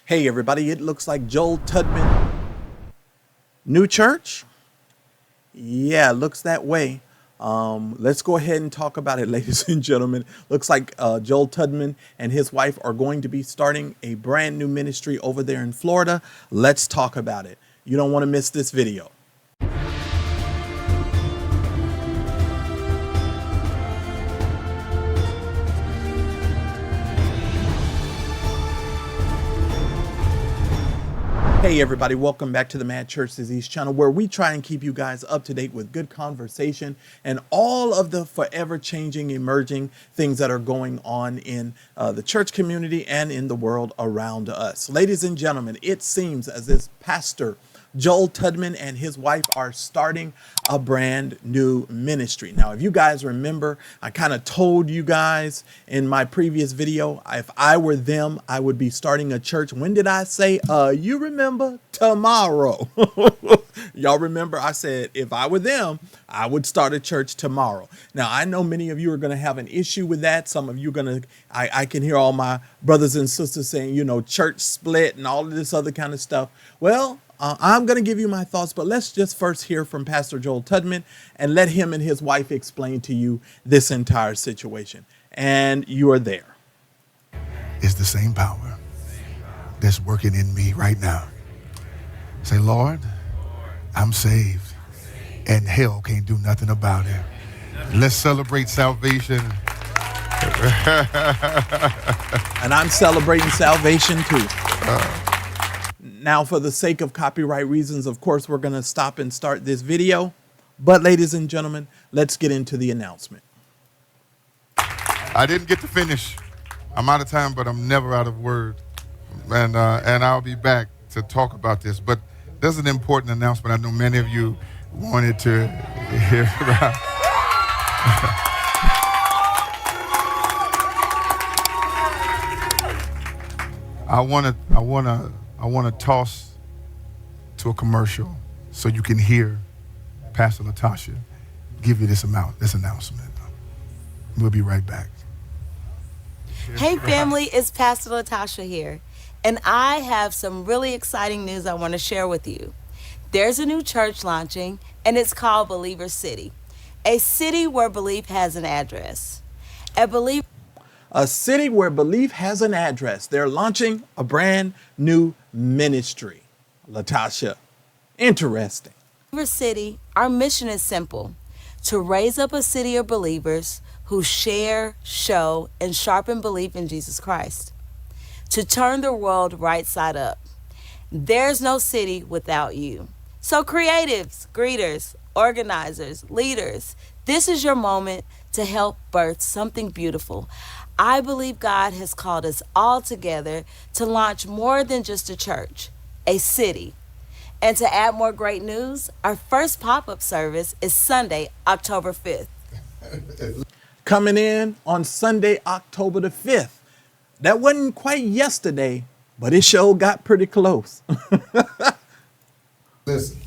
Hey everybody, it looks like Joel Tudman, new church? Yeah, looks that way. Let's go ahead and talk about it, ladies and gentlemen. Looks like Joel Tudman and his wife are going to be starting a brand new ministry over there in Florida. Let's talk about it. You don't want to miss this video. Hey everybody, welcome back to the Mad Church Disease channel, where we try and keep you guys up to date with good conversation and all of the forever changing, emerging things that are going on in the church community and in the world around us. Ladies and gentlemen, it seems as if Pastor Joel Tudman and his wife are starting a brand new ministry. Now, if you guys remember, I kind of told you guys in my previous video, if I were them, I would be starting a church. When did I say, you remember? Tomorrow. Y'all remember I said, if I were them, I would start a church tomorrow. Now, I know many of you are going to have an issue with that. Some of you are going to, I can hear all my brothers and sisters saying, you know, church split and all of this other kind of stuff. Well, I'm going to give you my thoughts, but let's just first hear from Pastor Joel Tudman and let him and his wife explain to you this entire situation. And you are there. It's the same power that's working in me right now. Say, Lord, I'm saved, and hell can't do nothing about it. Let's celebrate salvation. And I'm celebrating salvation too. Now, for the sake of copyright reasons, of course, we're going to stop and start this video. But ladies and gentlemen, let's get into the announcement. I didn't get to finish. I'm out of time, but I'm never out of word. And I'll be back to talk about this. But there's an important announcement I know many of you wanted to hear about. I want to toss to a commercial so you can hear Pastor Latasha give you this announcement. We'll be right back. Hey family, it's Pastor Latasha here, and I have some really exciting news I want to share with you. There's a new church launching, and it's called Believer City, a city where belief has an address. A city where belief has an address. They're launching a brand new ministry. Latasha, interesting. Believer City, our mission is simple: to raise up a city of believers who share, show, and sharpen belief in Jesus Christ, to turn the world right side up. There's no city without you. So creatives, greeters, organizers, leaders, this is your moment to help birth something beautiful. I believe God has called us all together to launch more than just a church, a city. And to add more great news, our first pop-up service is Sunday, October 5th. Coming in on Sunday, October the 5th. That wasn't quite yesterday, but it sure got pretty close. Listen,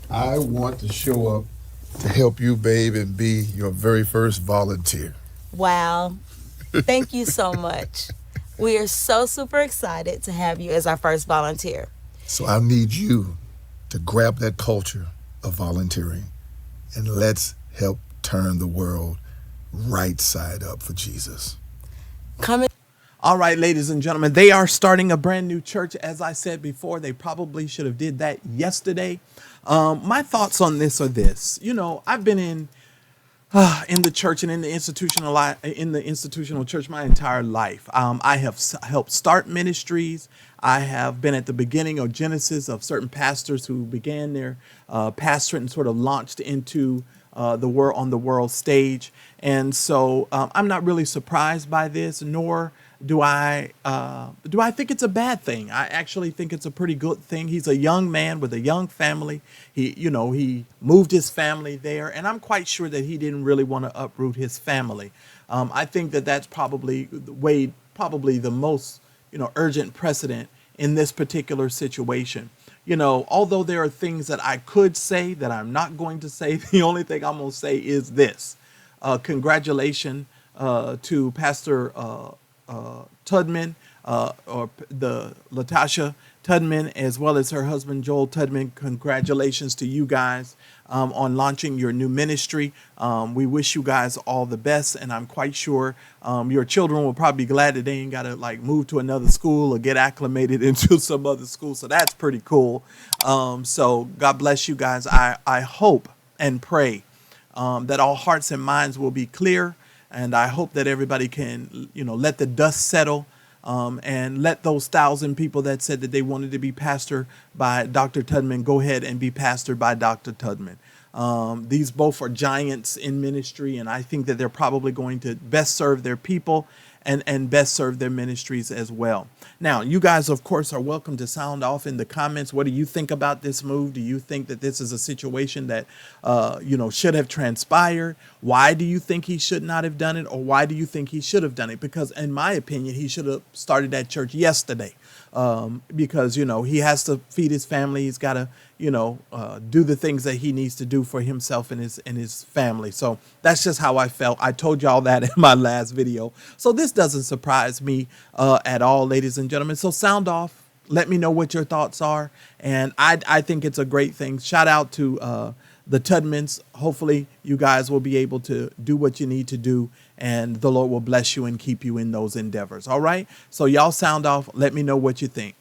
I want to show up to help you, babe, and be your very first volunteer. Wow. Thank you so much. We are so super excited to have you as our first volunteer. So I need you to grab that culture of volunteering and let's help turn the world right side up for Jesus. All right, ladies and gentlemen, they are starting a brand new church. As I said before, they probably should have did that yesterday. My thoughts on this are this. You know, I've been in the church and in the institutional church my entire life. I have helped start ministries. I have been at the beginning of genesis of certain pastors who began their pastorate and sort of launched into the world stage. And so I'm not really surprised by this, nor do I think it's a bad thing. I actually think it's a pretty good thing. He's a young man with a young family. He moved his family there, and I'm quite sure that he didn't really want to uproot his family. I think that that's probably the most urgent precedent in this particular situation. Although there are things that I could say that I'm not going to say, the only thing I'm going to say is this. Congratulations to Pastor Tudman or the Latasha Tudman, as well as her husband Joel Tudman. Congratulations to you guys on launching your new ministry. We wish you guys all the best, and I'm quite sure your children will probably be glad that they ain't got to like move to another school or get acclimated into some other school. So that's pretty cool. So God bless you guys. I hope and pray that all hearts and minds will be clear, and I hope that everybody can, let the dust settle. And let those 1,000 people that said that they wanted to be pastored by Dr. Tudman go ahead and be pastored by Dr. Tudman. These both are giants in ministry, and I think that they're probably going to best serve their people and best serve their ministries as well. Now, you guys, of course, are welcome to sound off in the comments. What do you think about this move? Do you think that this is a situation that, should have transpired? Why do you think he should not have done it? Or why do you think he should have done it? Because in my opinion, he should have started that church yesterday. Because, he has to feed his family. He's got to, do the things that he needs to do for himself and his family. So that's just how I felt. I told y'all that in my last video. So this doesn't surprise me at all, ladies and gentlemen. So sound off. Let me know what your thoughts are. And I think it's a great thing. Shout out to the Tudmans. Hopefully you guys will be able to do what you need to do, and the Lord will bless you and keep you in those endeavors. All right. So y'all sound off. Let me know what you think.